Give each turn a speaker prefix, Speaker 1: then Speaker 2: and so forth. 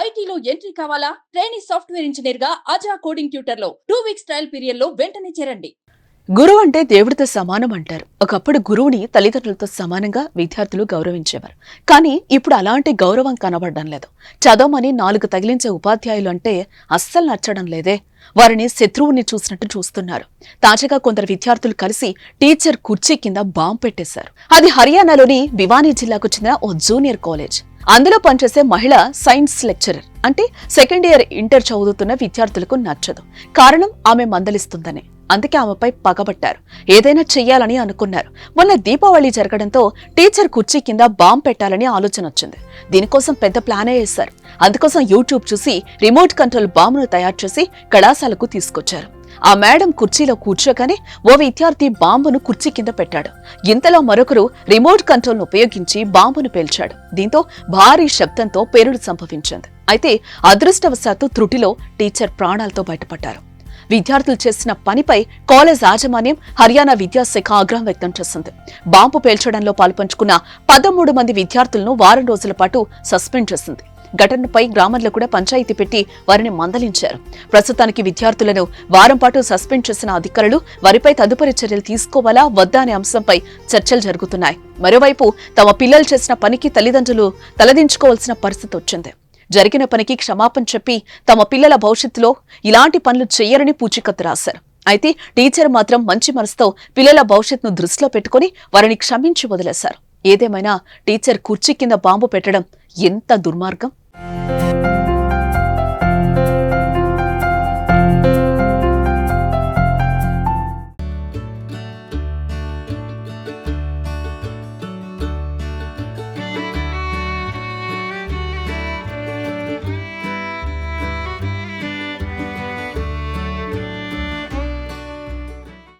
Speaker 1: ఐటీలో ఎంట్రీ కావాలా? Trainee software engineer గా అజా కోడింగ్ ట్యూటర్ లో 2 వీక్స్ ట్రయల్ పీరియడ్ లో వెంటనే చేరండి.
Speaker 2: గురువు అంటే దేవుడితో సమానం అంటారు. ఒకప్పుడు గురువుని తల్లిదండ్రులతో సమానంగా విద్యార్థులు గౌరవించేవారు. కానీ ఇప్పుడు అలాంటి గౌరవం కనబడడం లేదు. చదవమని 4 తగిలించే ఉపాధ్యాయులు అంటే అస్సలు నచ్చడం లేదే. వారిని శత్రువుని చూసినట్టు చూస్తున్నారు. తాజాగా కొందరు విద్యార్థులు కలిసి టీచర్ కుర్చీ కింద బాంబు పెట్టేశారు. అది హర్యానాలోని భివానీ జిల్లాకు చెందిన ఓ జూనియర్ కాలేజ్. అందులో పనిచేసే మహిళ సైన్స్ లెక్చరర్. అంటే సెకండ్ ఇయర్ ఇంటర్ చదువుతున్న విద్యార్థులకు నచ్చదు. కారణం ఆమె మందలిస్తుందని. అందుకే ఆమెపై పగబట్టారు. ఏదైనా చెయ్యాలని అనుకున్నారు. మొన్న దీపావళి జరగడంతో టీచర్ కుర్చీ కింద బాంబు పెట్టాలని ఆలోచన వచ్చింది. దీనికోసం పెద్ద ప్లానే వేశారు. అందుకోసం యూట్యూబ్ చూసి రిమోట్ కంట్రోల్ బాంబును తయారు చేసి కళాశాలకు తీసుకొచ్చారు. ఆ మేడం కుర్చీలో కూర్చోగానే ఓ విద్యార్థి బాంబును కుర్చీ కింద పెట్టాడు. ఇంతలో మరొకరు రిమోట్ కంట్రోల్ ను ఉపయోగించి బాంబును పేల్చాడు. దీంతో భారీ శబ్దంతో పేలుడు సంభవించింది. అయితే అదృష్టవశాత్తు త్రుటిలో టీచర్ ప్రాణాలతో బయటపడ్డారు. విద్యార్థులు చేసిన పనిపై కాలేజ్ యాజమాన్యం హర్యానా విద్యాశాఖ ఆగ్రహం వ్యక్తం చేసింది. బాంబు పేల్చడంలో పాల్పంచుకున్న 13 మంది విద్యార్థులను వారం రోజుల పాటు సస్పెండ్ చేసింది. ఘటనపై గ్రామంలో కూడా పంచాయతీ పెట్టి వారిని మందలించారు. ప్రస్తుతానికి విద్యార్థులను వారం పాటు సస్పెండ్ చేసిన అధికారులు వారిపై తదుపరి చర్యలు తీసుకోవాలా వద్దా అనే అంశంపై చర్చలు జరుగుతున్నాయి. మరోవైపు తమ పిల్లలు చేసిన పనికి తల్లిదండ్రులు తలదించుకోవాల్సిన పరిస్థితి వచ్చింది. జరిగిన పనికి క్షమాపణ చెప్పి తమ పిల్లల భవిష్యత్తులో ఇలాంటి పనులు చెయ్యరని పూచీకత్తు రాశారు. అయితే టీచర్ మాత్రం మంచి మనసుతో పిల్లల భవిష్యత్తును దృష్టిలో పెట్టుకుని వారిని క్షమించి వదిలేశారు. ఏదేమైనా టీచర్ కుర్చీ కింద బాంబు పెట్టడం ఎంత దుర్మార్గం.